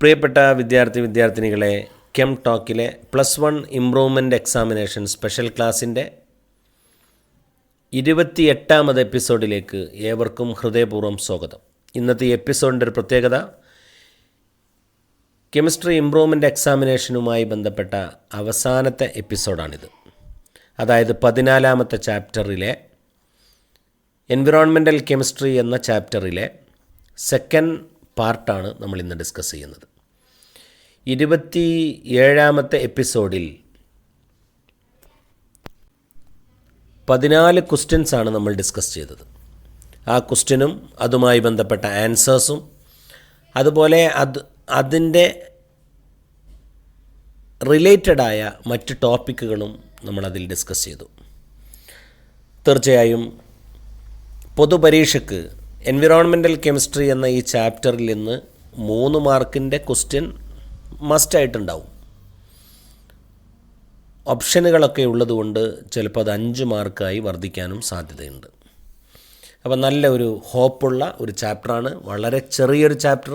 പ്രിയപ്പെട്ട വിദ്യാർത്ഥിനികളെ came ടോക്കിലെ +1 improvement examination special ക്ലാസ്സിൻ്റെ 28ാമത് എപ്പിസോഡിലേക്ക് ഏവർക്കും ഹൃദയപൂർവ്വം സ്വാഗതം. ഇന്നത്തെ ഈ എപ്പിസോഡിൻ്റെ ഒരു പ്രത്യേകത കെമിസ്ട്രി ഇംപ്രൂവ്മെൻ്റ് എക്സാമിനേഷനുമായി ബന്ധപ്പെട്ട അവസാനത്തെ എപ്പിസോഡാണിത്. അതായത് 14ാമത്തെ ചാപ്റ്ററിലെ എൻവിറോൺമെൻ്റൽ കെമിസ്ട്രി എന്ന ചാപ്റ്ററിലെ സെക്കൻഡ് പാർട്ടാണ് നമ്മൾ ഇന്ന് ഡിസ്കസ് ചെയ്യുന്നത്. 27ാമത്തെ എപ്പിസോഡിൽ 14 ക്വസ്റ്റ്യൻസാണ് നമ്മൾ ഡിസ്കസ് ചെയ്തത്. ആ ക്വസ്റ്റ്യനും അതുമായി ബന്ധപ്പെട്ട ആൻസേഴ്സും അതുപോലെ അതിൻ്റെ റിലേറ്റഡായ മറ്റ് ടോപ്പിക്കുകളും നമ്മളതിൽ ഡിസ്കസ് ചെയ്തു. തീർച്ചയായും പൊതുപരീക്ഷയ്ക്ക് എൻവിറോൺമെൻ്റൽ കെമിസ്ട്രി എന്ന ഈ ചാപ്റ്ററിൽ നിന്ന് 3 മാർക്കിൻ്റെ ക്വസ്റ്റ്യൻ മസ്റ്റായിട്ടുണ്ടാവും. ഓപ്ഷനുകളൊക്കെ ഉള്ളതുകൊണ്ട് ചിലപ്പോൾ അത് 5 മാർക്കായി വർദ്ധിക്കാനും സാധ്യതയുണ്ട്. അപ്പോൾ നല്ല ഒരു ഹോപ്പുള്ള ഒരു ചാപ്റ്ററാണ്, വളരെ ചെറിയൊരു ചാപ്റ്റർ.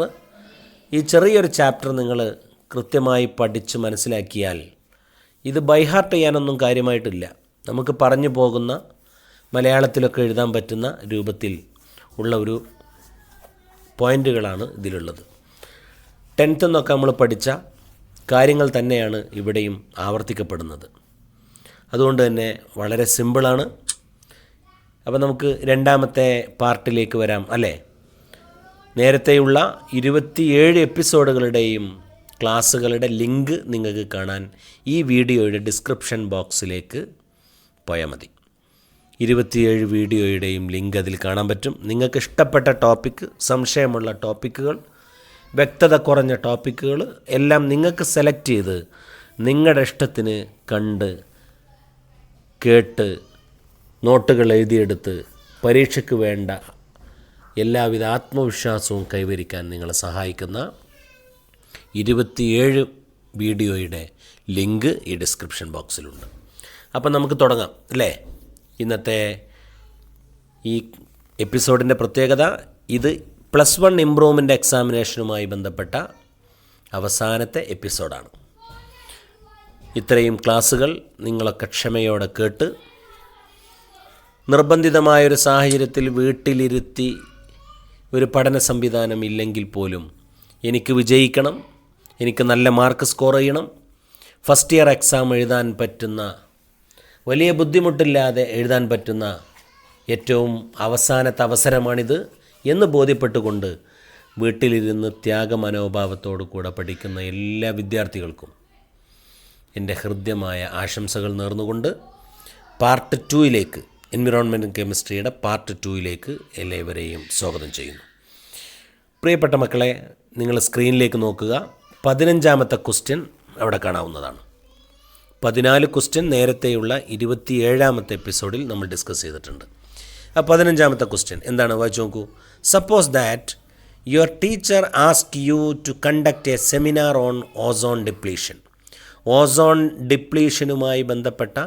ഈ ചെറിയൊരു ചാപ്റ്റർ നിങ്ങൾ കൃത്യമായി പഠിച്ച് മനസ്സിലാക്കിയാൽ ഇത് ബൈഹാർട്ട് ചെയ്യാനൊന്നും കാര്യമായിട്ടില്ല. നമുക്ക് പറഞ്ഞു പോകുന്ന മലയാളത്തിലൊക്കെ എഴുതാൻ പറ്റുന്ന രൂപത്തിൽ ഉള്ള ഒരു പോയിൻ്റുകളാണ് ഇതിലുള്ളത്. 10th എന്നൊക്കെ നമ്മൾ പഠിച്ച കാര്യങ്ങൾ തന്നെയാണ് ഇവിടെയും ആവർത്തിക്കപ്പെടുന്നത്. അതുകൊണ്ട് തന്നെ വളരെ സിമ്പിളാണ്. അപ്പോൾ നമുക്ക് 2ാമത്തെ പാർട്ടിലേക്ക് വരാം അല്ലേ. നേരത്തെയുള്ള 27 എപ്പിസോഡുകളുടെയും ക്ലാസ്സുകളുടെ ലിങ്ക് നിങ്ങൾക്ക് കാണാൻ ഈ വീഡിയോയുടെ ഡിസ്ക്രിപ്ഷൻ ബോക്സിലേക്ക് പോയാൽ മതി. 27 വീഡിയോയുടെയും ലിങ്ക് അതിൽ കാണാൻ പറ്റും. നിങ്ങൾക്ക് ഇഷ്ടപ്പെട്ട ടോപ്പിക്ക്, സംശയമുള്ള ടോപ്പിക്കുകൾ, വ്യക്തത കുറഞ്ഞ ടോപ്പിക്കുകൾ എല്ലാം നിങ്ങൾക്ക് സെലക്ട് ചെയ്ത് നിങ്ങളുടെ ഇഷ്ടത്തിന് കണ്ട് കേട്ട് നോട്ടുകൾ എഴുതിയെടുത്ത് പരീക്ഷയ്ക്ക് വേണ്ട എല്ലാവിധ ആത്മവിശ്വാസവും കൈവരിക്കാൻ നിങ്ങളെ സഹായിക്കുന്ന 27 വീഡിയോയുടെ ലിങ്ക് ഈ ഡിസ്ക്രിപ്ഷൻ ബോക്സിലുണ്ട്. അപ്പം നമുക്ക് തുടങ്ങാം അല്ലേ. ഇന്നത്തെ ഈ എപ്പിസോഡിൻ്റെ പ്രത്യേകത ഇത് +1 ഇംപ്രൂവ്മെൻ്റ് എക്സാമിനേഷനുമായി ബന്ധപ്പെട്ട അവസാനത്തെ എപ്പിസോഡാണ്. ഇത്രയും ക്ലാസ്സുകൾ നിങ്ങളൊക്കെ ക്ഷമയോടെ കേട്ട് നിർബന്ധിതമായൊരു സാഹചര്യത്തിൽ വീട്ടിലിരുത്തി ഒരു പഠന സംവിധാനം ഇല്ലെങ്കിൽ പോലും എനിക്ക് വിജയിക്കണം, എനിക്ക് നല്ല മാർക്ക് സ്കോർ ചെയ്യണം, ഫസ്റ്റ് ഇയർ എക്സാം എഴുതാൻ പറ്റുന്ന, വലിയ ബുദ്ധിമുട്ടില്ലാതെ എഴുതാൻ പറ്റുന്ന ഏറ്റവും അവസാനത്തെ അവസരമാണിത് എന്ന് ബോധ്യപ്പെട്ടുകൊണ്ട് വീട്ടിലിരുന്ന് ത്യാഗമനോഭാവത്തോടു കൂടെ പഠിക്കുന്ന എല്ലാ വിദ്യാർത്ഥികൾക്കും എൻ്റെ ഹൃദ്യമായ ആശംസകൾ നേർന്നുകൊണ്ട് പാർട്ട് 2യിലേക്ക്, എൻവിറോൺമെൻ്റൽ കെമിസ്ട്രിയുടെ പാർട്ട് 2യിലേക്ക് എല്ലാവരെയും സ്വാഗതം ചെയ്യുന്നു. പ്രിയപ്പെട്ട മക്കളെ, നിങ്ങൾ സ്ക്രീനിലേക്ക് നോക്കുക. 15ാമത്തെ ക്വസ്റ്റ്യൻ അവിടെ കാണാവുന്നതാണ്. 14 ക്വസ്റ്റ്യൻ നേരത്തെയുള്ള 27ാമത്തെ എപ്പിസോഡിൽ നമ്മൾ ഡിസ്കസ് ചെയ്തിട്ടുണ്ട്. ആ 15ാമത്തെ ക്വസ്റ്റ്യൻ എന്താണ് വായിച്ചു നോക്കൂ. Suppose that your teacher ask you to conduct a seminar on ozone depletion. Ozone ഡിപ്ലീഷനുമായി ബന്ധപ്പെട്ട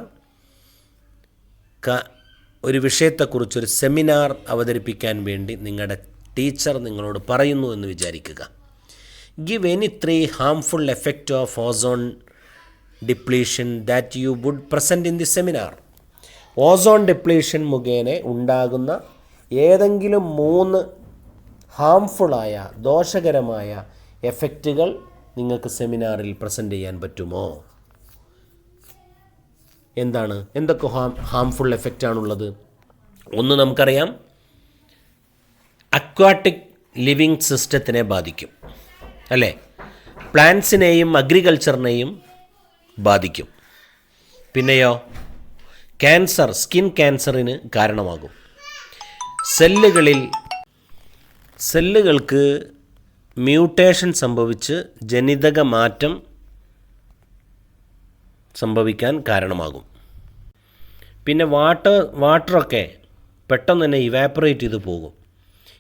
ഒരു വിഷയത്തെക്കുറിച്ചൊരു സെമിനാർ അവതരിപ്പിക്കാൻ വേണ്ടി നിങ്ങളുടെ ടീച്ചർ നിങ്ങളോട് പറയുന്നു എന്ന് വിചാരിക്കുക. Give any 3 harmful effect of ozone depletion that you would present in the seminar. Ozone depletion മുഖേന ഉണ്ടാകുന്ന ഏതെങ്കിലും 3 ഹാംഫുള്ളായ, ദോഷകരമായ എഫക്റ്റുകൾ നിങ്ങൾക്ക് സെമിനാറിൽ പ്രസൻറ്റ് ചെയ്യാൻ പറ്റുമോ? എന്തൊക്കെ ഹാംഫുൾ എഫക്റ്റാണുള്ളത്? ഒന്ന് നമുക്കറിയാം, അക്വാട്ടിക് ലിവിങ് സിസ്റ്റത്തിനെ ബാധിക്കും അല്ലേ. പ്ലാന്റ്സിനെയും അഗ്രികൾച്ചറിനെയും ബാധിക്കും. പിന്നെയോ ക്യാൻസർ, സ്കിൻ ക്യാൻസറിന് കാരണമാകും. സെല്ലുകൾക്ക് മ്യൂട്ടേഷൻ സംഭവിച്ച് ജനിതക മാറ്റം സംഭവിക്കാൻ കാരണമാകും. പിന്നെ വാട്ടറൊക്കെ പെട്ടെന്ന് തന്നെ ഇവാപ്പറേറ്റ് ചെയ്ത് പോകും.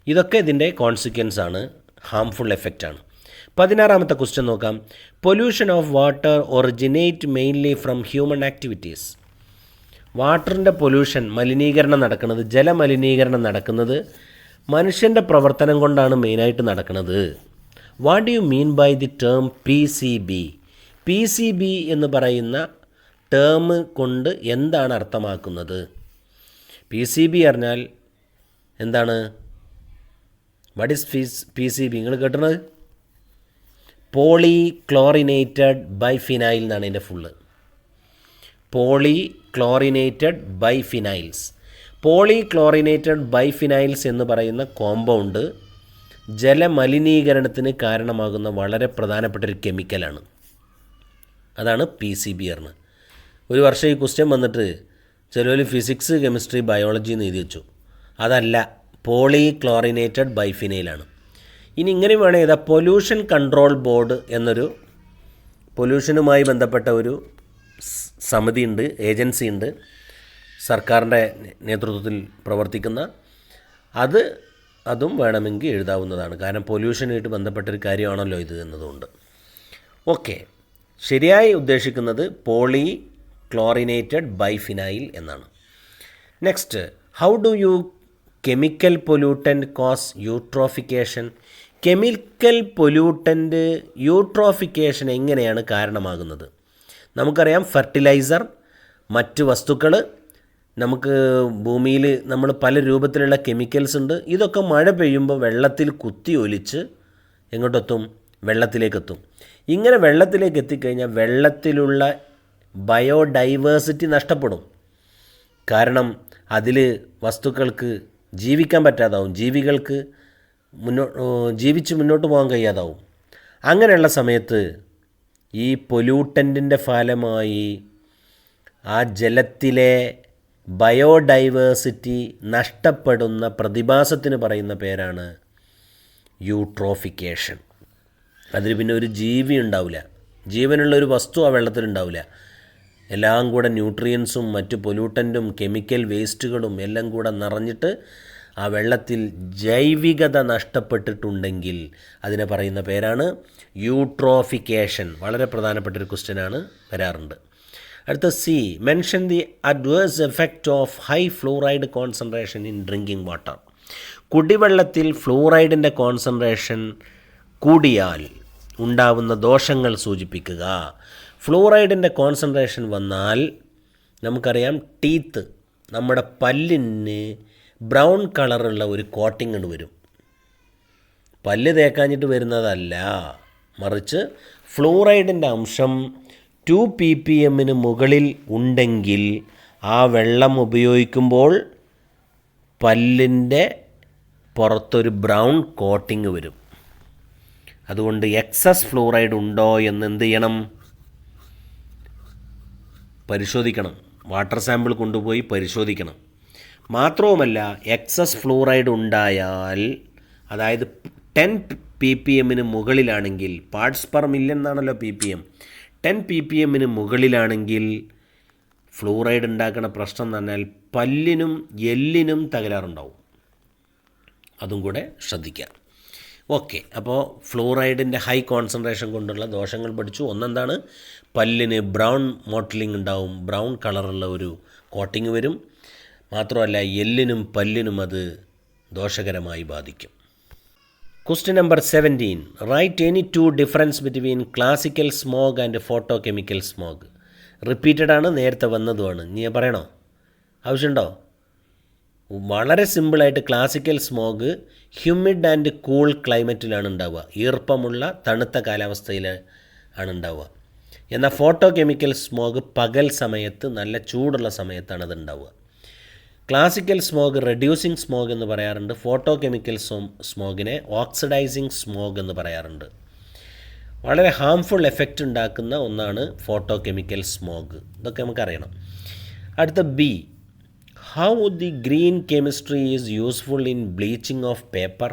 ഇതൊക്കെ ഇതിൻ്റെ കോൺസിക്വൻസാണ്, ഹാംഫുൾ എഫക്റ്റാണ്. 16ാമത്തെ ക്വസ്റ്റ്യൻ നോക്കാം. Pollution of water originate mainly from human activities. വാട്ടറിൻ്റെ പൊല്യൂഷൻ, മലിനീകരണം നടക്കുന്നത്, ജലമലിനീകരണം നടക്കുന്നത് മനുഷ്യൻ്റെ പ്രവർത്തനം കൊണ്ടാണ് മെയിനായിട്ട് നടക്കുന്നത്. What do you mean by the term P C B? P C B എന്ന് പറയുന്ന ടേം കൊണ്ട് എന്താണ് അർത്ഥമാക്കുന്നത്? പി സി ബി പറഞ്ഞാൽ എന്താണ്? What is P C B? നിങ്ങൾ കേട്ടത് പോളി ക്ലോറിനേറ്റഡ് ബൈഫിനൈൽ എന്നാണ് എൻ്റെ full. Polychlorinated biphenyls. Polychlorinated biphenyls എന്ന് പറയുന്ന കോമ്പൗണ്ട് ജലമലിനീകരണത്തിന് കാരണമാകുന്ന വളരെ പ്രധാനപ്പെട്ട ഒരു കെമിക്കലാണ്. അതാണ് പി സി ബി പറഞ്ഞത്. ഒരു വർഷം ഈ ക്വസ്റ്റ്യൻ വന്നിട്ട് ചിലർ ഫിസിക്സ്, കെമിസ്ട്രി, ബയോളജി എന്ന് എഴുതി വെച്ചു. അതല്ല, പോളി ക്ലോറിനേറ്റഡ് ബൈഫിനൈലാണ്. ഇനി ഇങ്ങനെ വേണേൽ ഇതാ പൊല്യൂഷൻ കൺട്രോൾ ബോർഡ് എന്നൊരു പൊല്യൂഷനുമായി ബന്ധപ്പെട്ട ഒരു സമിതി ഉണ്ട്, ഏജൻസി ഉണ്ട്, സർക്കാരിൻ്റെ നേതൃത്വത്തിൽ പ്രവർത്തിക്കുന്ന. അതും വേണമെങ്കിൽ എഴുതാവുന്നതാണ്. കാരണം പൊല്യൂഷനായിട്ട് ബന്ധപ്പെട്ടൊരു കാര്യമാണല്ലോ ഇത് എന്നതുകൊണ്ട്. ഓക്കെ, ശരിയായി ഉദ്ദേശിക്കുന്നത് പോളി ക്ലോറിനേറ്റഡ് ബൈഫിനൈൽ എന്നാണ്. Next, how do you chemical pollutant cause eutrophication? Chemical pollutant eutrophication എങ്ങനെയാണ് കാരണമാകുന്നത്? നമുക്കറിയാം, ഫെർട്ടിലൈസർ, മറ്റ് വസ്തുക്കൾ, നമുക്ക് ഭൂമിയിൽ നമ്മൾ പല രൂപത്തിലുള്ള കെമിക്കൽസ് ഉണ്ട്. ഇതൊക്കെ മഴ പെയ്യുമ്പോൾ വെള്ളത്തിൽ കുത്തി ഒലിച്ച് എങ്ങോട്ടെത്തും? വെള്ളത്തിലേക്കെത്തും. ഇങ്ങനെ വെള്ളത്തിലേക്ക് എത്തിക്കഴിഞ്ഞാൽ വെള്ളത്തിലുള്ള ബയോഡൈവേഴ്സിറ്റി നഷ്ടപ്പെടും. കാരണം അതിൽ വസ്തുക്കൾക്ക് ജീവിക്കാൻ പറ്റാതാവും, ജീവികൾക്ക് ജീവിച്ച് മുന്നോട്ട് പോകാൻ കഴിയാതാവും. അങ്ങനെയുള്ള സമയത്ത് ഈ പൊല്യൂട്ടൻറ്റിൻ്റെ ഫലമായി ആ ജലത്തിലെ ബയോഡൈവേഴ്സിറ്റി നഷ്ടപ്പെടുന്ന പ്രതിഭാസത്തിന് പറയുന്ന പേരാണ് യൂട്രോഫിക്കേഷൻ. അതിൽ പിന്നെ ഒരു ജീവി ഉണ്ടാവില്ല, ജീവനുള്ളൊരു വസ്തു ആ വെള്ളത്തിലുണ്ടാവില്ല. എല്ലാം കൂടെ ന്യൂട്രിയൻസും മറ്റു പൊല്യൂട്ടൻറ്റും കെമിക്കൽ വേസ്റ്റുകളും എല്ലാം കൂടെ നിറഞ്ഞിട്ട് ആ വെള്ളത്തിൽ ജൈവികത നഷ്ടപ്പെട്ടിട്ടുണ്ടെങ്കിൽ അതിനെ പറയുന്ന പേരാണ് യൂട്രോഫിക്കേഷൻ. വളരെ പ്രധാനപ്പെട്ടൊരു ക്വസ്റ്റ്യനാണ്, വരാറുണ്ട്. അടുത്ത C, mention the adverse effect of high fluoride concentration in drinking water. കുടിവെള്ളത്തിൽ ഫ്ലൂറൈഡിൻ്റെ കോൺസെൻട്രേഷൻ കൂടിയാൽ ഉണ്ടാവുന്ന ദോഷങ്ങൾ സൂചിപ്പിക്കുക. ഫ്ലൂറൈഡിൻ്റെ കോൺസെൻട്രേഷൻ വന്നാൽ നമുക്കറിയാം, ടീത്ത്, നമ്മുടെ പല്ലിന് ബ്രൗൺ കളറുള്ള ഒരു കോട്ടിങ് വരും. പല്ല് തേക്കാഞ്ഞിട്ട് വരുന്നതല്ല, മറിച്ച് ഫ്ലൂറൈഡിൻ്റെ അംശം 2 ppm മുകളിൽ ഉണ്ടെങ്കിൽ ആ വെള്ളം ഉപയോഗിക്കുമ്പോൾ പല്ലിൻ്റെ പുറത്തൊരു ബ്രൗൺ കോട്ടിങ് വരും. അതുകൊണ്ട് എക്സസ് ഫ്ലൂറൈഡ് ഉണ്ടോ എന്ന് എന്ത് ചെയ്യണം? പരിശോധിക്കണം. വാട്ടർ സാമ്പിൾ കൊണ്ടുപോയി പരിശോധിക്കണം. മാത്രവുമല്ല, എക്സസ് ഫ്ലൂറൈഡ് ഉണ്ടായാൽ, അതായത് 10 ppm മുകളിലാണെങ്കിൽ, പാർട്സ് പെർ മില്യൺ എന്നാണല്ലോ ppm, 10 ppm മുകളിലാണെങ്കിൽ ഫ്ലൂറൈഡ് ഉണ്ടാക്കുന്ന പ്രശ്നം എന്ന് പറഞ്ഞാൽ പല്ലിനും എല്ലിനും തകരാറുണ്ടാവും. അതും കൂടെ ശ്രദ്ധിക്കുക. ഓക്കെ, അപ്പോൾ ഫ്ലൂറൈഡിൻ്റെ ഹൈ കോൺസെൻട്രേഷൻ കൊണ്ടുള്ള ദോഷങ്ങൾ പഠിച്ചു. ഒന്നെന്താണ്? പല്ലിന് ബ്രൗൺ മോട്ടലിംഗ് ഉണ്ടാവും, ബ്രൗൺ കളറുള്ള ഒരു കോട്ടിങ് വരും. മാത്രമല്ല, എല്ലിനും പല്ലിനും അത് ദോഷകരമായി ബാധിക്കും. Question number 17, write any 2 difference between classical smog and photo chemical smog. Repeated ആണ്, നേരത്തെ വന്നതുമാണ്. നീ പറയണോ? ആവശ്യമുണ്ടോ? വളരെ സിമ്പിളായിട്ട്, classical smog humid and cool ക്ലൈമറ്റിലാണ് ഉണ്ടാവുക, ഈർപ്പമുള്ള തണുത്ത കാലാവസ്ഥയിൽ ആണ് ഉണ്ടാവുക. എന്നാൽ ഫോട്ടോ കെമിക്കൽ സ്മോഗ് പകൽ സമയത്ത്, നല്ല ചൂടുള്ള സമയത്താണ് അത് ഉണ്ടാവുക. ക്ലാസിക്കൽ സ്മോഗ് റെഡ്യൂസിങ് സ്മോഗ് എന്ന് പറയാറുണ്ട്. ഫോട്ടോ കെമിക്കൽ സ്മോഗിനെ ഓക്സിഡൈസിങ് സ്മോഗ് എന്ന് പറയാറുണ്ട്. വളരെ ഹാംഫുൾ എഫക്റ്റ് ഉണ്ടാക്കുന്ന ഒന്നാണ് ഫോട്ടോ കെമിക്കൽ സ്മോഗ്. ഇതൊക്കെ നമുക്കറിയണം. അടുത്ത B, how the green chemistry is useful in bleaching of paper.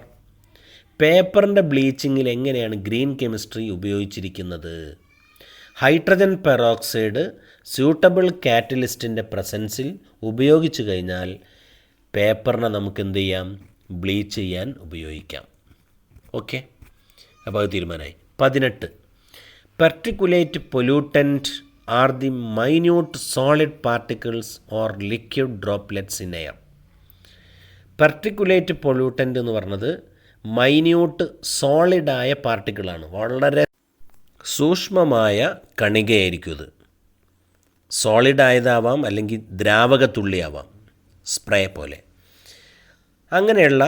പേപ്പറിൻ്റെ ബ്ലീച്ചിങ്ങിൽ എങ്ങനെയാണ് ഗ്രീൻ കെമിസ്ട്രി ഉപയോഗിച്ചിരിക്കുന്നത്? ഹൈഡ്രജൻ പെറോക്സൈഡ് സ്യൂട്ടബിൾ കാറ്റലിസ്റ്റിൻ്റെ പ്രസൻസിൽ ഉപയോഗിച്ച് കഴിഞ്ഞാൽ പേപ്പറിനെ നമുക്ക് എന്ത് ചെയ്യാം? ബ്ലീച്ച് ചെയ്യാൻ ഉപയോഗിക്കാം. ഓക്കെ, അപ്പോൾ അത് തീരുമാനമായി. 18, particulate pollutant are the minute solid particles or liquid droplets in air. Particulate pollutant എന്ന് പറഞ്ഞത് മൈന്യൂട്ട് സോളിഡായ പാർട്ടിക്കിളാണ്, വളരെ സൂക്ഷ്മമായ കണികയായിരിക്കും ഇത്. സോളിഡായതാവാം അല്ലെങ്കിൽ ദ്രാവകത്തുള്ളിയാവാം, സ്പ്രേ പോലെ. അങ്ങനെയുള്ള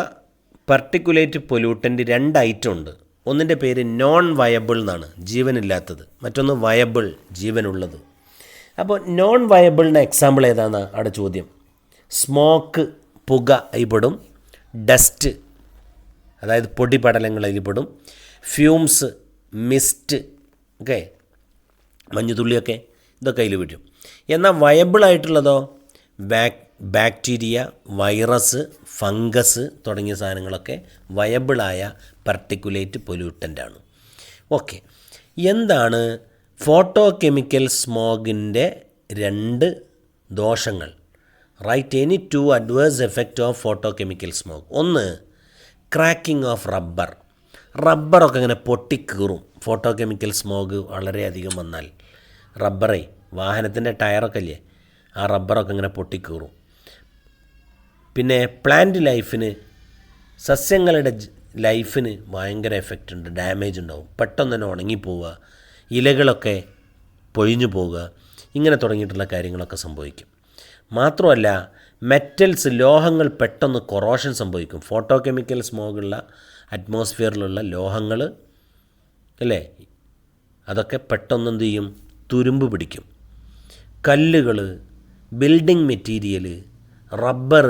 പർട്ടിക്കുലേറ്റ് പൊല്യൂട്ടൻ്റ് 2 ഐറ്റം ഉണ്ട്. ഒന്നിൻ്റെ പേര് നോൺ വയബിൾ എന്നാണ്, ജീവനില്ലാത്തത്. മറ്റൊന്ന് വയബിൾ, ജീവനുള്ളത്. അപ്പോൾ നോൺ വയബിളിൻ്റെ എക്സാമ്പിൾ ഏതാണെന്ന് അവിടെ ചോദ്യം. സ്മോക്ക്, പുക അതിൽപ്പെടും. ഡസ്റ്റ്, അതായത് പൊടിപടലങ്ങൾ അതിൽപ്പെടും. ഫ്യൂംസ്, മിസ്റ്റ്, ഓക്കെ, മഞ്ഞുതുള്ളിയൊക്കെ, ഇതൊക്കെ അതിൽ വരും. എന്നാൽ വയബിളായിട്ടുള്ളതോ ബാക്ടീരിയ, വൈറസ്, ഫംഗസ് തുടങ്ങിയ സാധനങ്ങളൊക്കെ വയബിളായ പർട്ടിക്കുലേറ്റ് പൊല്യൂട്ടൻ്റാണ്. ഓക്കെ, എന്താണ് ഫോട്ടോ കെമിക്കൽ സ്മോഗിൻ്റെ 2 ദോഷങ്ങൾ? Write any 2 adverse effect of photo chemical smog. ഒന്ന്, ക്രാക്കിംഗ് ഓഫ് റബ്ബറൊക്കെ ഇങ്ങനെ പൊട്ടിക്കീറും. ഫോട്ടോ കെമിക്കൽ സ്മോഗ് വളരെയധികം വന്നാൽ റബ്ബറേ, വാഹനത്തിൻ്റെ ടയറൊക്കെ ഇല്ലേ, ആ റബ്ബറൊക്കെ ഇങ്ങനെ പൊട്ടിക്കീറും. പിന്നെ പ്ലാന്റ് ലൈഫിന്, സസ്യങ്ങളുടെ ലൈഫിന് ഭയങ്കര എഫക്റ്റ് ഉണ്ട്, ഡാമേജ് ഉണ്ടാവും. പെട്ടെന്ന് തന്നെ ഉണങ്ങിപ്പോവുക, ഇലകളൊക്കെ പൊഴിഞ്ഞു പോവുക, ഇങ്ങനെ തുടങ്ങിയിട്ടുള്ള കാര്യങ്ങളൊക്കെ സംഭവിക്കും. മാത്രമല്ല മെറ്റൽസ്, ലോഹങ്ങൾ പെട്ടെന്ന് കൊറോഷൻ സംഭവിക്കും. ഫോട്ടോ കെമിക്കൽ സ്മോഗുള്ള അറ്റ്മോസ്ഫിയറിലുള്ള ലോഹങ്ങൾ അല്ലേ, അതൊക്കെ പെട്ടെന്ന് എന്ത് ചെയ്യും, തുരുമ്പ് പിടിക്കും. കല്ലുകൾ, building material, rubber,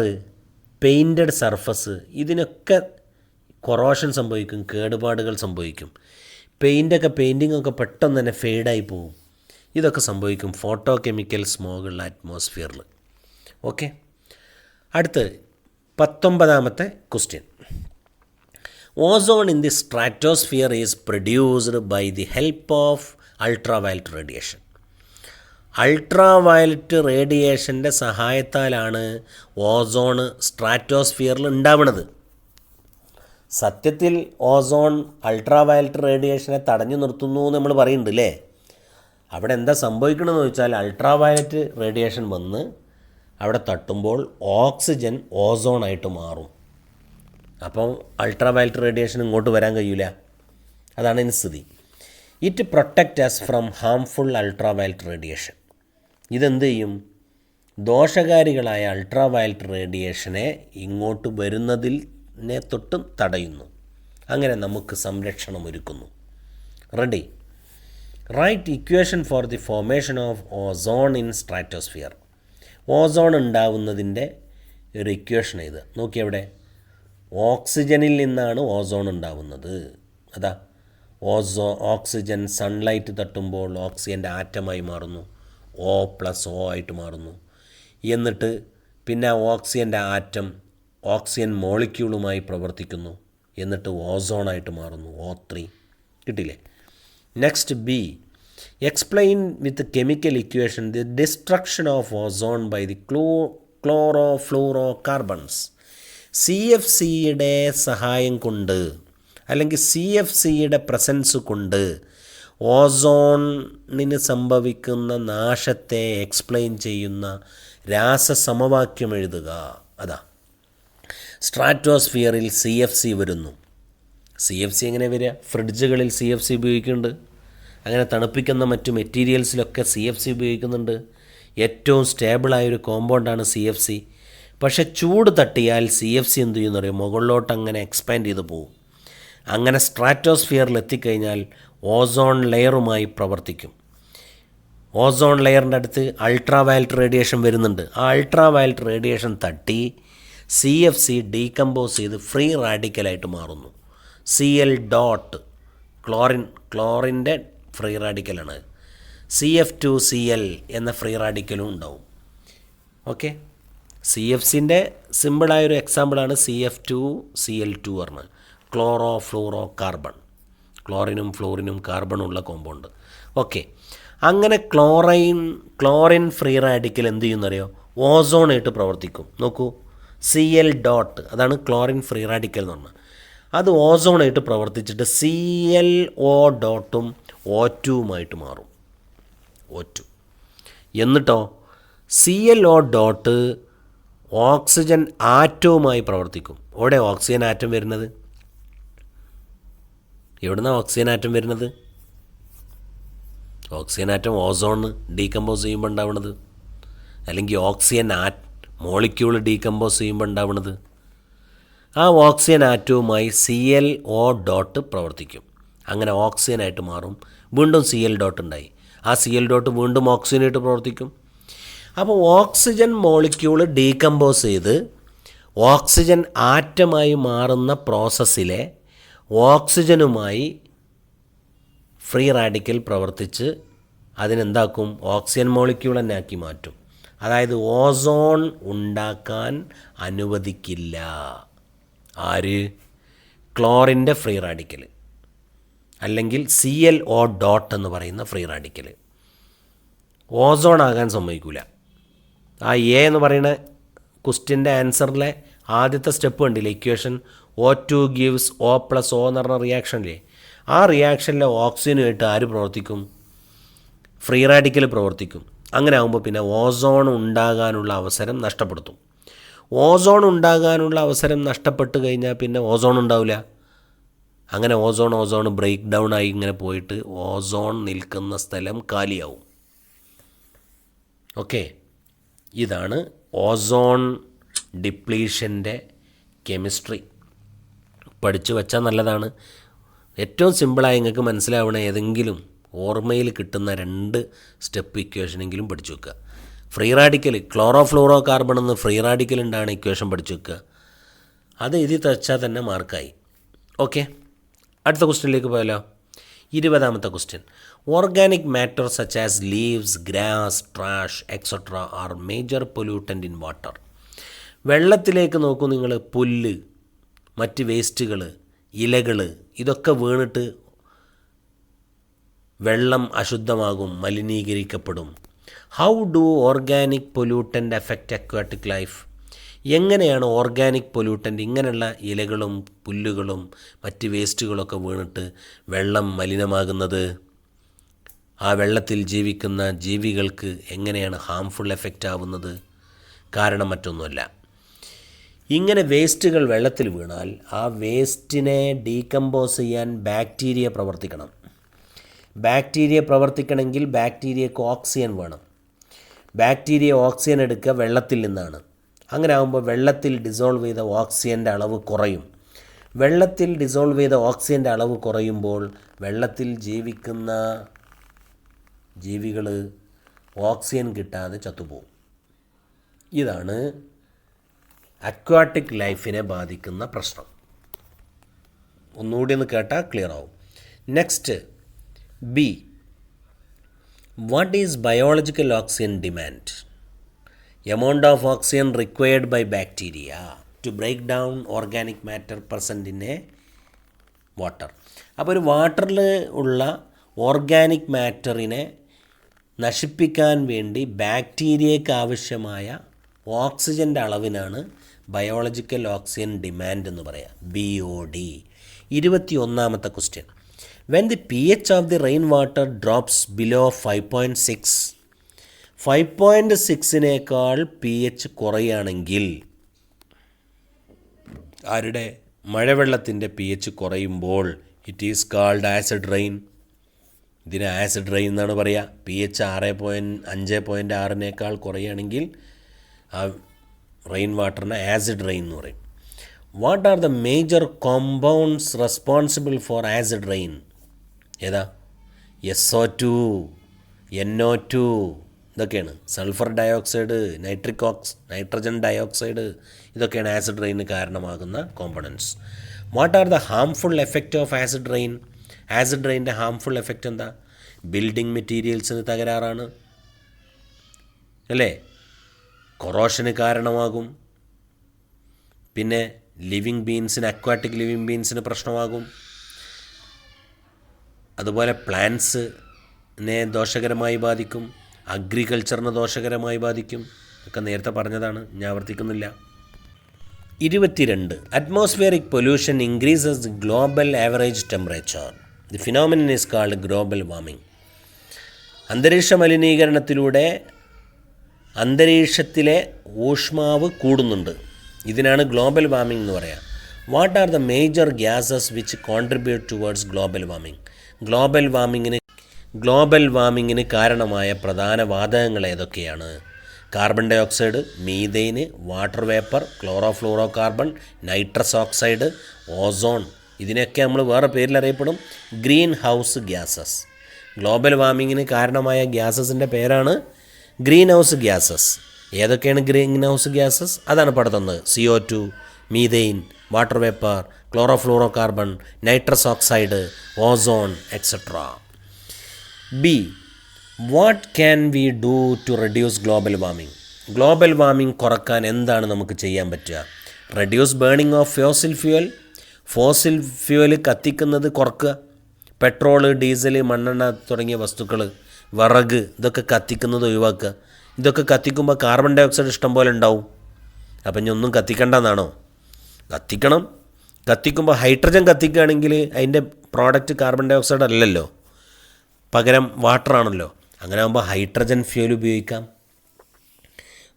painted surface, ഇതിനൊക്കെ കൊറോഷൻ സംഭവിക്കും, കേടുപാടുകൾ സംഭവിക്കും. പെയിൻറ്റിങ്ങൊക്കെ പെട്ടെന്ന് തന്നെ ഫെയ്ഡായി പോകും. ഇതൊക്കെ സംഭവിക്കും ഫോട്ടോ കെമിക്കൽ സ്മോഗുള്ള അറ്റ്മോസ്ഫിയറിൽ. ഓക്കെ, അടുത്ത് 19ാമത്തെ question. Ozone in the stratosphere is produced by the help of ultraviolet radiation. Ultraviolet റേഡിയേഷൻ്റെ സഹായത്താലാണ് ഓസോൺ സ്ട്രാറ്റോസ്ഫിയറിൽ ഉണ്ടാവുന്നത്. സത്യത്തിൽ ഓസോൺ അൾട്രാവയലറ്റ് റേഡിയേഷനെ തടഞ്ഞു നിർത്തുന്നു എന്ന് നമ്മൾ പറയുന്നുണ്ട് അല്ലേ. അവിടെ എന്താ സംഭവിക്കണമെന്ന് ചോദിച്ചാൽ അൾട്രാവയലറ്റ് റേഡിയേഷൻ വന്ന് അവിടെ തട്ടുമ്പോൾ ഓക്സിജൻ ഓസോണായിട്ട് മാറും. അപ്പം അൾട്രാവയലറ്റ് റേഡിയേഷൻ ഇങ്ങോട്ട് വരാൻ കഴിയില്ല. അതാണ് ഇതിന് സ്ഥിതി. It protect us from harmful ultraviolet radiation. ഇതെന്ത് ചെയ്യും, ദോഷകാരികളായ അൾട്രാവയലറ്റ് റേഡിയേഷനെ ഇങ്ങോട്ട് വരുന്നതിനെ തൊട്ടും തടയുന്നു. അങ്ങനെ നമുക്ക് സംരക്ഷണം ഒരുക്കുന്നു. Ready? Write equation for the formation of ozone in stratosphere. Ozone ഉണ്ടാവുന്നതിൻ്റെ ഒരു ഇക്വേഷൻ ഇത് നോക്കിയവിടെ. ഓക്സിജനിൽ നിന്നാണ് ഓസോൺ ഉണ്ടാവുന്നത്. അതാ ഓക്സിജൻ സൺലൈറ്റ് തട്ടുമ്പോൾ ഓക്സിജൻ്റെ ആറ്റമായി മാറുന്നു, O+O ആയിട്ട് മാറുന്നു. എന്നിട്ട് പിന്നെ ഓക്സിജൻ്റെ ആറ്റം ഓക്സിജൻ മോളിക്യൂളുമായി പ്രവർത്തിക്കുന്നു. എന്നിട്ട് ഓസോണായിട്ട് മാറുന്നു, O3. കിട്ടില്ലേ? Next B, explain with chemical equation the destruction of ozone by the chlorocarbons. CFCയുടെ സഹായം കൊണ്ട് അല്ലെങ്കിൽ CFCയുടെ പ്രസൻസ് കൊണ്ട് ഓസോണിന് സംഭവിക്കുന്ന നാശത്തെ എക്സ്പ്ലെയിൻ ചെയ്യുന്ന രാസസമവാക്യം എഴുതുക. അതാ സ്ട്രാറ്റോസ്ഫിയറിൽ CFC വരുന്നു. CFC എങ്ങനെ വരിക? ഫ്രിഡ്ജുകളിൽ CFC ഉപയോഗിക്കുന്നുണ്ട്. അങ്ങനെ തണുപ്പിക്കുന്ന മറ്റു മെറ്റീരിയൽസിലൊക്കെ CFC ഉപയോഗിക്കുന്നുണ്ട്. ഏറ്റവും സ്റ്റേബിളായൊരു കോമ്പൗണ്ടാണ് CFC. പക്ഷേ ചൂട് തട്ടിയാൽ CFC എന്ത് ചെയ്യുമെന്ന് പറയും, മുകളിലോട്ട് അങ്ങനെ എക്സ്പാൻഡ് ചെയ്ത് പോകും. അങ്ങനെ സ്ട്രാറ്റോസ്ഫിയറിൽ എത്തിക്കഴിഞ്ഞാൽ ഓസോൺ ലെയറുമായി പ്രവർത്തിക്കും. ഓസോൺ ലെയറിൻ്റെ അടുത്ത് അൾട്രാവയലറ്റ് റേഡിയേഷൻ വരുന്നുണ്ട്. ആ അൾട്രാവയലറ്റ് റേഡിയേഷൻ തട്ടി CFC ഡീകമ്പോസ് ചെയ്ത് ഫ്രീ റാഡിക്കലായിട്ട് മാറുന്നു. Cl ഡോട്ട്, ക്ലോറിൻ്റെ ഫ്രീ റാഡിക്കലാണ്. CF2Cl എന്ന ഫ്രീ റാഡിക്കലും ഉണ്ടാവും. ഓക്കെ, CFCൻ്റെ സിമ്പിളായൊരു എക്സാമ്പിളാണ് CF2Cl2 പറഞ്ഞത്. ക്ലോറോ കാർബൺ, ക്ലോറിനും ഫ്ലൂറിനും കാർബണുള്ള കോമ്പൗണ്ട്. ഓക്കെ, അങ്ങനെ ക്ലോറിൻ ഫ്രീ റാഡിക്കൽ എന്ത് ചെയ്യുന്നറിയോ, ഓസോണായിട്ട് പ്രവർത്തിക്കും. നോക്കൂ, Cl ഡോട്ട്, അതാണ് ക്ലോറിൻ ഫ്രീ റാഡിക്കൽ എന്ന് പറഞ്ഞത്. അത് ഓസോണായിട്ട് പ്രവർത്തിച്ചിട്ട് ClO ഡോട്ടും O2മായിട്ട് മാറും, O2. എന്നിട്ടോ ClO ഡോട്ട് ഓക്സിജൻ ആറ്റവുമായി പ്രവർത്തിക്കും. അവിടെ ഓക്സിജൻ ആറ്റം വരുന്നത് എവിടുന്നാണ് ഓക്സിജൻ ആറ്റം വരുന്നത്? ഓക്സിജൻ ആറ്റം ഓസോൺ ഡീകമ്പോസ് ചെയ്യുമ്പോൾ ഉണ്ടാവുന്നത്, അല്ലെങ്കിൽ ഓക്സിജൻ മോളിക്യൂൾ ഡീകമ്പോസ് ചെയ്യുമ്പോൾ ഉണ്ടാവുന്നത്. ആ ഓക്സിജൻ ആറ്റവുമായി ClO ഡോട്ട് പ്രവർത്തിക്കും. അങ്ങനെ ഓക്സിജനായിട്ട് മാറും. വീണ്ടും Cl ഡോട്ട് ഉണ്ടായി. ആ Cl ഡോട്ട് വീണ്ടും ഓക്സിജനായിട്ട് പ്രവർത്തിക്കും. അപ്പോൾ ഓക്സിജൻ മോളിക്യൂൾ ഡീകമ്പോസ് ചെയ്ത് ഓക്സിജൻ ആറ്റമായി മാറുന്ന പ്രോസസ്സിലെ ഓക്സിജനുമായി ഫ്രീ റാഡിക്കൽ പ്രവർത്തിച്ച് അതിനെന്താക്കും? ഓക്സിജൻ മോളിക്യൂൾ തന്നെ ആക്കി മാറ്റും. അതായത് ഓസോൺ ഉണ്ടാക്കാൻ അനുവദിക്കില്ല. ആര്? ക്ലോറിൻ്റെ ഫ്രീ റാഡിക്കൽ, അല്ലെങ്കിൽ ClO ഡോട്ട് എന്ന് പറയുന്ന ഫ്രീ റാഡിക്കൽ ഓസോൺ ആകാൻ സമ്മതിക്കില്ല. ആ എ എന്ന് പറയുന്ന ക്വസ്റ്റ്യൻ്റെ ആൻസറിലെ ആദ്യത്തെ സ്റ്റെപ്പ് കണ്ടില്ലേ? Equation O2 gives O + O എന്ന് പറഞ്ഞ റിയാക്ഷനില്ലേ? ആ റിയാക്ഷനിലെ ഓക്സിജനുമായിട്ട് ആര് പ്രവർത്തിക്കും? ഫ്രീ റാഡിക്കൽ പ്രവർത്തിക്കും. അങ്ങനെ ആകുമ്പോൾ പിന്നെ ഓസോൺ ഉണ്ടാകാനുള്ള അവസരം നഷ്ടപ്പെടുത്തും. ഓസോൺ ഉണ്ടാകാനുള്ള അവസരം നഷ്ടപ്പെട്ട് കഴിഞ്ഞാൽ പിന്നെ ഓസോൺ ഉണ്ടാവില്ല. അങ്ങനെ ഓസോൺ ബ്രേക്ക് ഡൗൺ ആയി ഇങ്ങനെ പോയിട്ട് ഓസോൺ നിൽക്കുന്ന സ്ഥലം കാലിയാവും. ഓക്കെ, ഇതാണ് ഓസോൺ ഡിപ്ലീഷൻ്റെ കെമിസ്ട്രി. പഠിച്ചു വെച്ചാൽ നല്ലതാണ്. ഏറ്റവും സിമ്പിളായി നിങ്ങൾക്ക് മനസ്സിലാവണ ഏതെങ്കിലും ഓർമ്മയിൽ കിട്ടുന്ന 2 സ്റ്റെപ്പ് ഇക്വേഷനെങ്കിലും പഠിച്ചു വെക്കുക. ഫ്രീ റാഡിക്കൽ, ക്ലോറോഫ്ലൂറോ കാർബൺ എന്ന് ഫ്രീ റാഡിക്കൽ ഉണ്ടാണ് ഇക്വേഷൻ പഠിച്ചു വെക്കുക. അത് എഴുതി തച്ചാൽ തന്നെ മാർക്കായി. ഓക്കെ, അടുത്ത ക്വസ്റ്റ്യനിലേക്ക് പോയാലോ? 20ാമത്തെ question. Organic matter such as leaves, grass, trash etcetera are major pollutant in water. വെള്ളത്തിലേക്ക് നോക്കൂ നിങ്ങൾ. പുല്ല്, മറ്റ് വേസ്റ്റുകൾ, ഇലകൾ, ഇതൊക്കെ വീണിട്ട് വെള്ളം അശുദ്ധമാകും, മലിനീകരിക്കപ്പെടും. How do organic pollutant affect aquatic life? എങ്ങനെയാണ് ഓർഗാനിക് പൊല്യൂട്ടൻ്റ് ഇങ്ങനെയുള്ള ഇലകളും പുല്ലുകളും മറ്റ് വേസ്റ്റുകളൊക്കെ വീണിട്ട് വെള്ളം മലിനമാകുന്നത്? ആ വെള്ളത്തിൽ ജീവിക്കുന്ന ജീവികൾക്ക് എങ്ങനെയാണ് ഹാംഫുൾ എഫക്റ്റ് ആവുന്നത്? കാരണം മറ്റൊന്നുമല്ല, ഇങ്ങനെ വേസ്റ്റുകൾ വെള്ളത്തിൽ വീണാൽ ആ വേസ്റ്റിനെ ഡീകമ്പോസ് ചെയ്യാൻ ബാക്ടീരിയ പ്രവർത്തിക്കണം. ബാക്ടീരിയ പ്രവർത്തിക്കണമെങ്കിൽ ബാക്ടീരിയക്ക് ഓക്സിജൻ വേണം. ബാക്ടീരിയ ഓക്സിജൻ എടുക്കുക വെള്ളത്തിൽ നിന്നാണ്. അങ്ങനെ ആകുമ്പോൾ വെള്ളത്തിൽ ഡിസോൾവ് ചെയ്ത ഓക്സിജൻ്റെ അളവ് കുറയും. വെള്ളത്തിൽ ഡിസോൾവ് ചെയ്ത ഓക്സിജൻ്റെ അളവ് കുറയുമ്പോൾ വെള്ളത്തിൽ ജീവിക്കുന്ന ജീവികൾ ഓക്സിജൻ കിട്ടാതെ ചത്തുപോകും. ഇതാണ് അക്വാട്ടിക് ലൈഫിനെ ബാധിക്കുന്ന പ്രശ്നം. ഒന്നുകൂടി ഒന്ന് കേട്ടാൽ ക്ലിയർ ആവും. Next B. What is biological oxygen demand? Amount of oxygen required by bacteria to break down organic matter present in a water. അപ്പോൾ ഒരു വാട്ടറിൽ ഉള്ള ഓർഗാനിക് മാറ്ററിനെ നശിപ്പിക്കാൻ വേണ്ടി ബാക്ടീരിയയ്ക്ക് ആവശ്യമായ ഓക്സിജൻ്റെ അളവിനാണ് ബയോളജിക്കൽ ഓക്സിജൻ ഡിമാൻഡ് എന്ന് പറയാം, BOD. 21ാമത്തെ question. When the pH of the rain water drops below 5.6, 5.6 pH കുറയുകയാണെങ്കിൽ, ആരുടെ? മഴവെള്ളത്തിൻ്റെ pH കുറയുമ്പോൾ it is called acid rain. ഇതിന് ആസിഡ് റെയിൻ എന്നാണ് പറയുക. pH 5.6 കുറയുകയാണെങ്കിൽ ആ റെയിൻ വാട്ടറിന് ആസിഡ് റെയിൻ എന്ന് പറയും. What are the major compounds responsible for acid rain? ഏതാ? SO2, NO2, ഇതൊക്കെയാണ്. സൾഫർ ഡയോക്സൈഡ്, നൈട്രജൻ ഡയോക്സൈഡ്, ഇതൊക്കെയാണ് ആസിഡ് റെയിന് കാരണമാകുന്ന components. What are the harmful effect of acid rain? Acid റെയിൻ്റെ ഹാംഫുൾ എഫക്റ്റ് എന്താ? Building മെറ്റീരിയൽസിന് തകരാറാണ്, അല്ലേ? കൊറോഷന് കാരണമാകും. പിന്നെ ലിവിങ് ബീൻസിന്, അക്വാട്ടിക് ലിവിങ് ബീൻസിന് പ്രശ്നമാകും. അതുപോലെ പ്ലാന്റ്സിനെ ദോഷകരമായി ബാധിക്കും, അഗ്രികൾച്ചറിന് ദോഷകരമായി ബാധിക്കും. ഒക്കെ നേരത്തെ പറഞ്ഞതാണ്, ഞാൻ ആവർത്തിക്കുന്നില്ല. 22. Atmospheric pollution increases the global average temperature. The phenomenon is called global warming. അന്തരീക്ഷ മലിനീകരണത്തിലൂടെ അന്തരീക്ഷത്തിലെ ഊഷ്മാവ് കൂടുന്നുണ്ട്. ഇതിനാണ് ഗ്ലോബൽ വാർമിംഗ് എന്ന് പറയുക. What are the major gases which contribute towards global warming? Global വാർമിങ്ങിന് കാരണമായ പ്രധാന വാതകങ്ങൾ ഏതൊക്കെയാണ്? Carbon dioxide, methane, water vapour, chlorofluorocarbon, nitrous oxide, ozone. ഇതിനൊക്കെ നമ്മൾ വേറെ പേരിലറിയപ്പെടും ഗ്രീൻ ഹൗസ് ഗ്യാസസ്. ഗ്ലോബൽ വാർമിങ്ങിന് കാരണമായ ഗ്യാസസിൻ്റെ പേരാണ് ഗ്രീൻ ഹൗസ് ഗ്യാസസ്. ഏതൊക്കെയാണ് ഗ്രീൻ ഹൗസ് ഗ്യാസസ്? അതാണ് പഠിത്തന്നത്. CO2, methane, water vapour, chlorofluorocarbon, nitrous oxide, ozone etcetera. B. What can we do to reduce global warming? Global warming കുറക്കാൻ എന്താണ് നമുക്ക് ചെയ്യാൻ പറ്റുക? Reduce burning of fossil fuel കത്തിക്കുന്നത് കുറക്കുക. പെട്രോള്, ഡീസൽ, മണ്ണെണ്ണ തുടങ്ങിയ വസ്തുക്കൾ, വിറക്, ഇതൊക്കെ കത്തിക്കുന്നത് ഒഴിവാക്കുക. ഇതൊക്കെ കത്തിക്കുമ്പോൾ കാർബൺ ഡൈ ഓക്സൈഡ് ഇഷ്ടം പോലെ ഉണ്ടാവും. അപ്പം ഇനി ഒന്നും കത്തിക്കണ്ടെന്നാണോ? കത്തിക്കണം. കത്തിക്കുമ്പോൾ ഹൈഡ്രജൻ കത്തിക്കുകയാണെങ്കിൽ അതിൻ്റെ പ്രോഡക്റ്റ് കാർബൺ ഡൈ ഓക്സൈഡ് അല്ലല്ലോ, പകരം വാട്ടറാണല്ലോ. അങ്ങനെ ആകുമ്പോൾ ഹൈഡ്രജൻ ഫ്യൂൽ ഉപയോഗിക്കാം.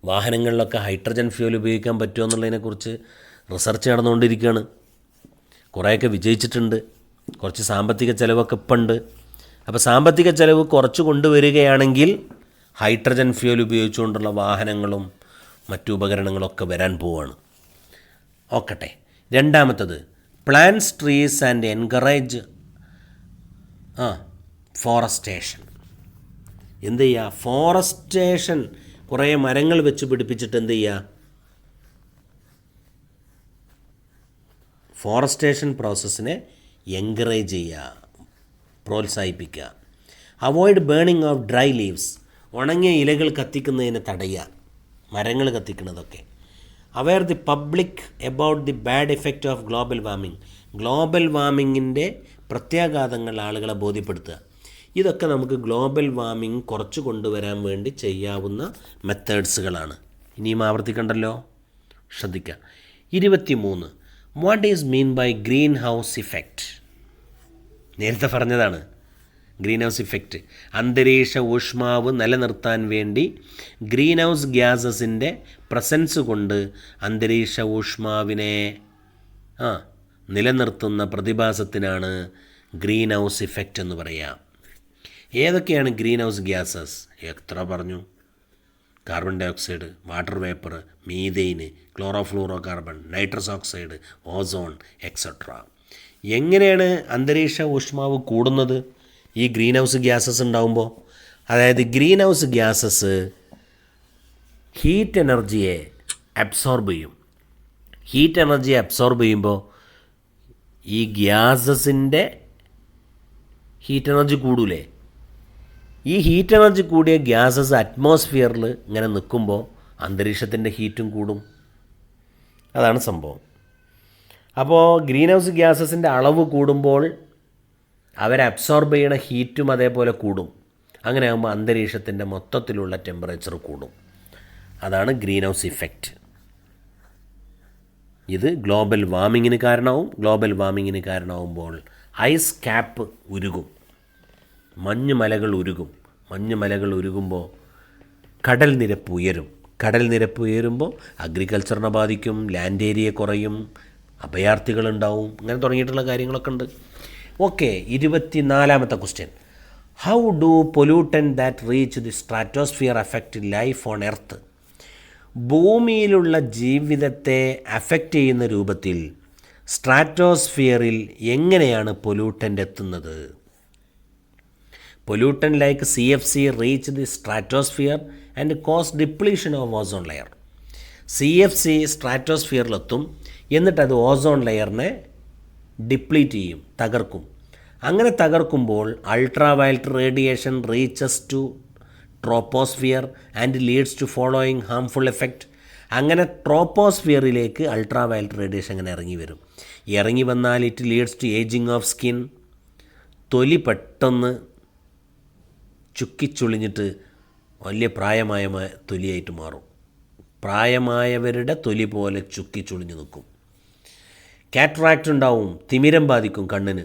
വാഹനങ്ങളിലൊക്കെ ഹൈഡ്രജൻ ഫ്യൂൽ ഉപയോഗിക്കാൻ പറ്റുമോ എന്നുള്ളതിനെക്കുറിച്ച് റിസർച്ച് നടന്നുകൊണ്ടിരിക്കുകയാണ്. കുറേയൊക്കെ വിജയിച്ചിട്ടുണ്ട്. കുറച്ച് സാമ്പത്തിക ചിലവൊക്കെ ഇപ്പം ഉണ്ട്. അപ്പോൾ സാമ്പത്തിക ചിലവ് കുറച്ച് കൊണ്ടുവരികയാണെങ്കിൽ ഹൈഡ്രജൻ ഫ്യൂൽ ഉപയോഗിച്ചുകൊണ്ടുള്ള വാഹനങ്ങളും മറ്റു ഉപകരണങ്ങളൊക്കെ വരാൻ പോവുകയാണ്. ഓക്കട്ടെ. രണ്ടാമത്തത്, plants trees and encourage forest station. എന്ത് ചെയ്യുക? ഫോറസ്റ്റേഷൻ, കുറേ മരങ്ങൾ വെച്ച് പിടിപ്പിച്ചിട്ട് എന്ത് ചെയ്യുക? ഫോറസ്റ്റേഷൻ പ്രോസസ്സിനെ എൻകറേജ് ചെയ്യുക, പ്രോത്സാഹിപ്പിക്കുക. Avoid burning of dry leaves, ഉണങ്ങിയ ഇലകൾ കത്തിക്കുന്നതിനെ തടയുക, മരങ്ങൾ കത്തിക്കുന്നതൊക്കെ. Aware the public about the bad effect of global warming, global വാർമിങ്ങിൻ്റെ പ്രത്യാഘാതങ്ങൾ ആളുകളെ ബോധ്യപ്പെടുത്തുക. ഇതൊക്കെ നമുക്ക് ഗ്ലോബൽ വാർമിംഗ് കുറച്ച് കൊണ്ടുവരാൻ വേണ്ടി ചെയ്യാവുന്ന മെത്തേഡ്സുകളാണ്. ഇനിയും ആവർത്തിക്കണ്ടല്ലോ, ശ്രദ്ധിക്കുക. 23. What is mean by green house effect? നേരത്തെ പറഞ്ഞതാണ് ഗ്രീൻ ഹൗസ് ഇഫക്റ്റ്. അന്തരീക്ഷ ഊഷ്മാവ് നിലനിർത്താൻ വേണ്ടി ഗ്രീൻ ഹൗസ് ഗ്യാസസിൻ്റെ പ്രസൻസ് കൊണ്ട് അന്തരീക്ഷ ഊഷ്മാവിനെ നിലനിർത്തുന്ന പ്രതിഭാസത്തിനാണ് ഗ്രീൻ ഹൗസ് ഇഫക്റ്റ് എന്ന് പറയുക. ഏതൊക്കെയാണ് ഗ്രീൻ ഹൗസ് ഗ്യാസസ്? എത്ര പറഞ്ഞു? Carbon dioxide, water vapour, methane, chlorofluorocarbon, nitrous oxide, ozone etcetera. എങ്ങനെയാണ് അന്തരീക്ഷ ഊഷ്മാവ് കൂടുന്നത് ഈ ഗ്രീൻ ഹൗസ് ഗ്യാസസ് ഉണ്ടാകുമ്പോൾ? അതായത് ഗ്രീൻ ഹൗസ് ഗ്യാസസ് ഹീറ്റ് എനർജിയെ അബ്സോർബ് ചെയ്യും. ഹീറ്റ് എനർജിയെ അബ്സോർബ് ചെയ്യുമ്പോൾ ഈ ഗ്യാസസിൻ്റെ ഹീറ്റ് എനർജി കൂടൂലേ? ഈ ഹീറ്റ് എനർജി കൂടിയ ഗ്യാസസ് അറ്റ്മോസ്ഫിയറിൽ ഇങ്ങനെ നിൽക്കുമ്പോൾ അന്തരീക്ഷത്തിൻ്റെ ഹീറ്റും കൂടും. അതാണ് സംഭവം. അപ്പോൾ ഗ്രീൻ ഹൗസ് ഗ്യാസസിൻ്റെ അളവ് കൂടുമ്പോൾ അവരെ അബ്സോർബ് ചെയ്യണ ഹീറ്റും അതേപോലെ കൂടും. അങ്ങനെ ആകുമ്പോൾ അന്തരീക്ഷത്തിൻ്റെ മൊത്തത്തിലുള്ള ടെമ്പറേച്ചർ കൂടും. അതാണ് ഗ്രീൻ ഹൗസ് ഇഫക്റ്റ്. ഇത് ഗ്ലോബൽ വാർമിങ്ങിന് കാരണമാവും. ഗ്ലോബൽ വാർമിങ്ങിന് കാരണമാകുമ്പോൾ ഐസ് ക്യാപ്പ് ഉരുകും, മഞ്ഞുമലകൾ ഉരുകും. മഞ്ഞുമലകൾ ഉരുകുമ്പോൾ കടൽ നിരപ്പ് ഉയരും. കടൽ നിരപ്പ് ഉയരുമ്പോൾ അഗ്രികൾച്ചറിനെ ബാധിക്കും, ലാൻഡ് ഏരിയ കുറയും, അഭയാർത്ഥികളുണ്ടാവും, അങ്ങനെ തുടങ്ങിയിട്ടുള്ള കാര്യങ്ങളൊക്കെ ഉണ്ട്. ഓക്കെ. 24ാമത്തെ question. How do pollutant that reach the stratosphere affect life on earth? ഭൂമിയിലുള്ള ജീവിതത്തെ അഫക്റ്റ് ചെയ്യുന്ന രൂപത്തിൽ സ്ട്രാറ്റോസ്ഫിയറിൽ എങ്ങനെയാണ് പൊല്യൂട്ടൻ്റ് എത്തുന്നത്? Pollutant like CFC reach the stratosphere and cause depletion of ozone layer. CFC സ്ട്രാറ്റോസ്ഫിയറിലെത്തും, എന്നിട്ട് അത് ഓസോൺ ലെയറിനെ ഡിപ്ലീറ്റ് ചെയ്യും, തകർക്കും. അങ്ങനെ തകർക്കുമ്പോൾ ultraviolet radiation reaches to troposphere and leads to following harmful effect. അങ്ങനെ ട്രോപ്പോസ്ഫിയറിലേക്ക് അൾട്രാ വയലറ്റ് റേഡിയേഷൻ അങ്ങനെ ഇറങ്ങി വരും. ഇറങ്ങി വന്നാൽ it leads to ageing of skin. തൊലി പെട്ടെന്ന് ചുക്കിച്ചുളിഞ്ഞിട്ട് വലിയ പ്രായമായ തൊലിയായിട്ട് മാറും. പ്രായമായവരുടെ തൊലി പോലെ ചുക്കിച്ചുളിഞ്ഞ് നിൽക്കും. കാറ്ററാക്റ്റ് ഉണ്ടാവും, തിമിരം ബാധിക്കും കണ്ണിന്.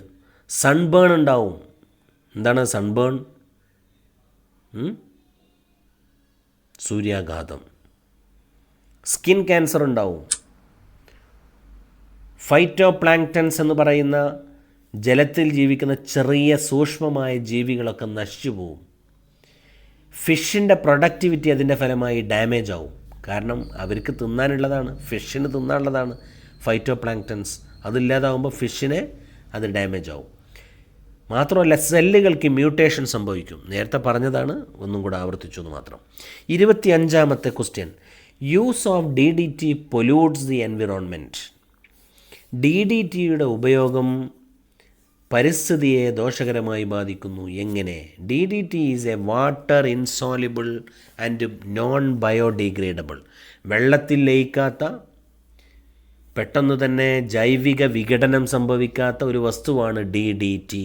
സൺബേൺ ഉണ്ടാവും. എന്താണ് സൺബേൺ? സൂര്യാഘാതം. സ്കിൻ ക്യാൻസർ ഉണ്ടാവും. ഫൈറ്റോ പ്ലാങ്ക്ടൺസ് എന്ന് പറയുന്ന ജലത്തിൽ ജീവിക്കുന്ന ചെറിയ സൂക്ഷ്മമായ ജീവികളൊക്കെ നശിച്ചു പോവും. ഫിഷിൻ്റെ പ്രൊഡക്ടിവിറ്റി അതിൻ്റെ ഫലമായി ഡാമേജ് ആവും. കാരണം അവർക്ക് തിന്നാനുള്ളതാണ്, ഫിഷിന് തിന്നാനുള്ളതാണ് ഫൈറ്റോ പ്ലാങ്ക്ടൺസ്. അതില്ലാതാവുമ്പോൾ ഫിഷിനെ അത് ഡാമേജ് ആവും. മാത്രമല്ല സെല്ലുകൾക്ക് മ്യൂട്ടേഷൻ സംഭവിക്കും. നേരത്തെ പറഞ്ഞതാണ്, ഒന്നും കൂടെ ആവർത്തിച്ചു എന്ന് മാത്രം. 25ാമത്തെ question, use of DDT pollutes the environment. DDTയുടെ ഉപയോഗം പരിസ്ഥിതിയെ ദോഷകരമായി ബാധിക്കുന്നു. എങ്ങനെ? DDT is a water insoluble and non biodegradable. വെള്ളത്തിൽ ലയിക്കാത്ത, പെട്ടെന്ന് തന്നെ ജൈവിക വിഘടനം സംഭവിക്കാത്ത ഒരു വസ്തുവാണ് DDT.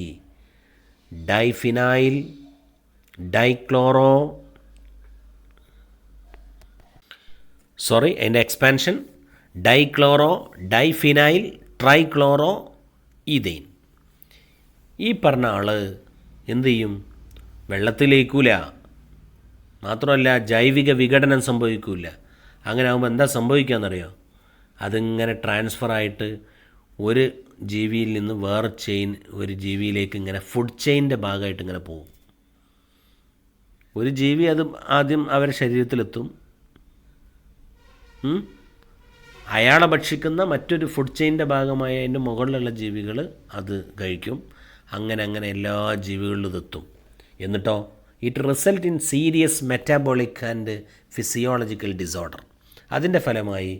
ഡൈഫിനൈൽ അതിൻ്റെ എക്സ്പാൻഷൻ ഡൈഫിനൈൽ ട്രൈക്ലോറോ ഈഥെയ്ൻ. ഈ പറഞ്ഞ ആൾ എന്തു ചെയ്യും? വെള്ളത്തിലേക്കൂല, മാത്രമല്ല ജൈവിക വിഘടനം സംഭവിക്കില്ല. അങ്ങനെ ആകുമ്പോൾ എന്താ സംഭവിക്കുകയെന്നറിയോ? അതിങ്ങനെ ട്രാൻസ്ഫർ ആയിട്ട് ഒരു ജീവിയിൽ നിന്ന് വേറെ ഒരു ജീവിയിലേക്ക് ഇങ്ങനെ ഫുഡ് ചെയിൻ്റെ ഭാഗമായിട്ട് ഇങ്ങനെ പോകും. ഒരു ജീവി അത് ആദ്യം അവരുടെ ശരീരത്തിലെത്തും, അയാളെ ഭക്ഷിക്കുന്ന മറ്റൊരു ഫുഡ് ചെയിൻ്റെ ഭാഗമായ അതിൻ്റെ മുകളിലുള്ള ജീവികൾ അത് കഴിക്കും. അങ്ങനെ എല്ലാ ജീവികളിലും ഇതെത്തും. എന്നിട്ടോ it result in serious metabolic and physiological disorder. അതിൻ്റെ ഫലമായി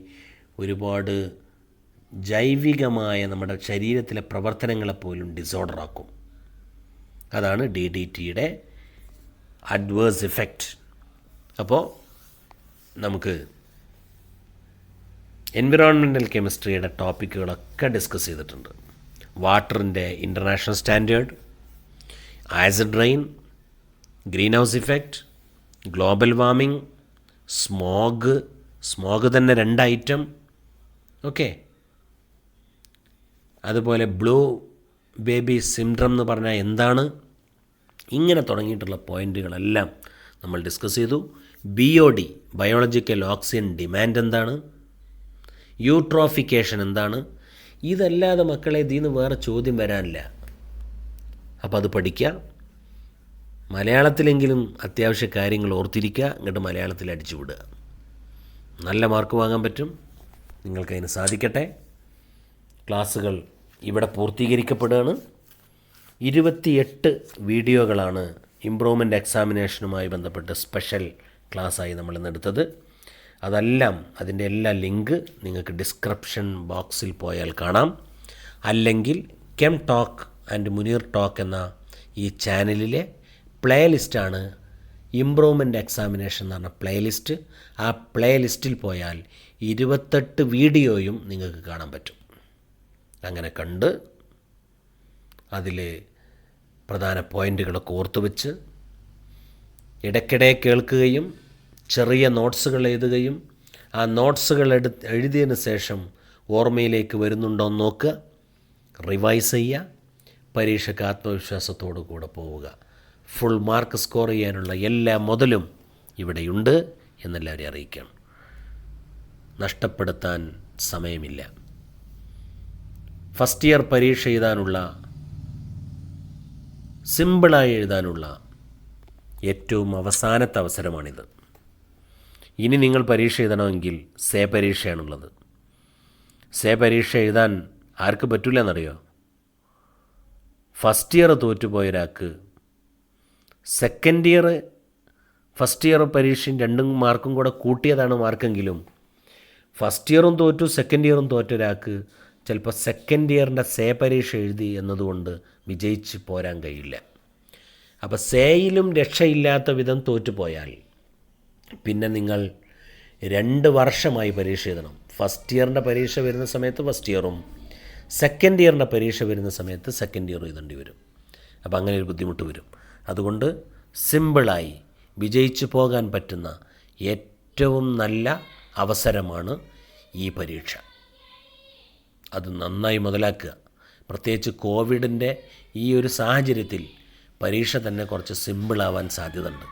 ഒരുപാട് ജൈവികമായ നമ്മുടെ ശരീരത്തിലെ പ്രവർത്തനങ്ങളെപ്പോലും ഡിസോർഡറാക്കും. അതാണ് DDTയുടെ അഡ്വേഴ്സ് ഇഫക്റ്റ്. അപ്പോൾ നമുക്ക് എൻവിറോൺമെൻറ്റൽ കെമിസ്ട്രിയുടെ ടോപ്പിക്കുകളൊക്കെ ഡിസ്കസ് ചെയ്തിട്ടുണ്ട്. വാട്ടറിൻ്റെ international standard, acid rain, green house effect, global warming, smog തന്നെ 2 ഐറ്റം, ഓക്കെ. അതുപോലെ ബ്ലൂ ബേബി സിൻഡ്രം എന്ന് പറഞ്ഞാൽ എന്താണ്, ഇങ്ങനെ തുടങ്ങിയിട്ടുള്ള പോയിൻറ്റുകളെല്ലാം നമ്മൾ ഡിസ്കസ് ചെയ്തു. BOD ബയോളജിക്കൽ ഓക്സിജൻ ഡിമാൻഡ് എന്താണ്, യൂട്രോഫിക്കേഷൻ എന്താണ്, ഇതല്ലാതെ മക്കളെ ഇതിൽ നിന്ന് വേറെ ചോദ്യം വരാനില്ല. അപ്പോൾ അത് പഠിക്കുക. മലയാളത്തിലെങ്കിലും അത്യാവശ്യ കാര്യങ്ങൾ ഓർത്തിരിക്കുക, എന്നിട്ട് മലയാളത്തിൽ അടിച്ചു വിടുക. നല്ല മാർക്ക് വാങ്ങാൻ പറ്റും. നിങ്ങൾക്കതിന് സാധിക്കട്ടെ. ക്ലാസ്സുകൾ ഇവിടെ പൂർത്തീകരിക്കപ്പെടുകയാണ്. 28 വീഡിയോകളാണ് ഇംപ്രൂവ്മെൻ്റ് എക്സാമിനേഷനുമായി ബന്ധപ്പെട്ട് സ്പെഷ്യൽ ക്ലാസ്സായി നമ്മൾ ഇന്നെടുത്തത്. അതെല്ലാം, അതിൻ്റെ എല്ലാ ലിങ്ക് നിങ്ങൾക്ക് ഡിസ്ക്രിപ്ഷൻ ബോക്സിൽ പോയാൽ കാണാം. അല്ലെങ്കിൽ chem talk and Munir talk എന്ന ഈ ചാനലിലെ പ്ലേലിസ്റ്റാണ് ഇംപ്രൂവ്മെൻ്റ് എക്സാമിനേഷൻ എന്ന് പറഞ്ഞ പ്ലേലിസ്റ്റ്. ആ പ്ലേലിസ്റ്റിൽ പോയാൽ 28 വീഡിയോയും നിങ്ങൾക്ക് കാണാൻ പറ്റും. അങ്ങനെ കണ്ട് അതിൽ പ്രധാന പോയിൻ്റുകളൊക്കെ ഓർത്തു വെച്ച് ഇടയ്ക്കിടെ കേൾക്കുകയും ചെറിയ നോട്ട്സുകൾ എഴുതുകയും ആ നോട്ട്സുകൾ എഴുതിയതിന് ശേഷം ഓർമ്മയിലേക്ക് വരുന്നുണ്ടോ എന്ന് നോക്കുക, റിവൈസ് ചെയ്യുക, പരീക്ഷയ്ക്ക് ആത്മവിശ്വാസത്തോടു കൂടെ പോവുക. ഫുൾ മാർക്ക് സ്കോർ ചെയ്യാനുള്ള എല്ലാ മുതലും ഇവിടെയുണ്ട് എന്നെല്ലാവരെയും അറിയിക്കണം. നഷ്ടപ്പെടുത്താൻ സമയമില്ല. ഫസ്റ്റ് ഇയർ പരീക്ഷ എഴുതാനുള്ള, സിമ്പിളായി എഴുതാനുള്ള ഏറ്റവും അവസാനത്തെ അവസരമാണിത്. ഇനി നിങ്ങൾ പരീക്ഷ എഴുതണമെങ്കിൽ പരീക്ഷയാണുള്ളത്. പരീക്ഷ എഴുതാൻ ആർക്ക് പറ്റില്ല എന്നറിയോ? ഫസ്റ്റ് ഇയർ തോറ്റുപോയ ഒരാൾക്ക് ഫസ്റ്റ് ഇയർ പരീക്ഷയും 2 മാർക്കും കൂടെ കൂട്ടിയതാണ് മാർക്കെങ്കിലും ഫസ്റ്റ് ഇയറും തോറ്റു സെക്കൻഡ് ഇയറും തോറ്റ ഒരാൾക്ക് ചിലപ്പോൾ സെക്കൻഡ് ഇയറിൻ്റെ പരീക്ഷ എഴുതി എന്നതുകൊണ്ട് വിജയിച്ച് പോരാൻ കഴിയില്ല. അപ്പോൾ സേയിലും രക്ഷയില്ലാത്ത വിധം തോറ്റുപോയാൽ പിന്നെ നിങ്ങൾ 2 വർഷമായി പരീക്ഷ എഴുതണം. ഫസ്റ്റ് ഇയറിൻ്റെ പരീക്ഷ വരുന്ന സമയത്ത് ഫസ്റ്റ് ഇയറും സെക്കൻഡ് ഇയറിൻ്റെ പരീക്ഷ വരുന്ന സമയത്ത് സെക്കൻഡ് ഇയറും എഴുതേണ്ടി വരും. അപ്പോൾ അങ്ങനെ ഒരു ബുദ്ധിമുട്ട് വരും. അതുകൊണ്ട് സിമ്പിളായി വിജയിച്ചു പോകാൻ പറ്റുന്ന ഏറ്റവും നല്ല അവസരമാണ് ഈ പരീക്ഷ. അത് നന്നായി മുതലാക്കുക. പ്രത്യേകിച്ച് കോവിഡിൻ്റെ ഈ ഒരു സാഹചര്യത്തിൽ പരീക്ഷ തന്നെ കുറച്ച് സിമ്പിളാവാൻ സാധ്യതയുണ്ട്.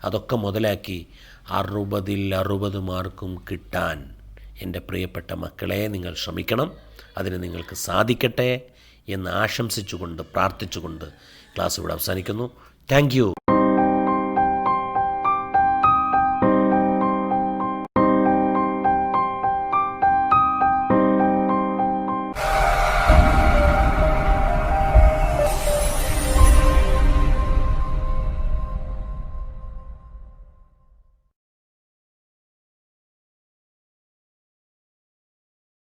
അതൊക്കെ മുതലാക്കി 60 മാർക്കും കിട്ടാൻ എൻ്റെ പ്രിയപ്പെട്ട മക്കളെ നിങ്ങൾ ശ്രമിക്കണം. അതിന് നിങ്ങൾക്ക് സാധിക്കട്ടെ എന്ന് ആശംസിച്ചുകൊണ്ട് പ്രാർത്ഥിച്ചുകൊണ്ട് ക്ലാസ് ഇവിടെ അവസാനിക്കുന്നു. Thank you.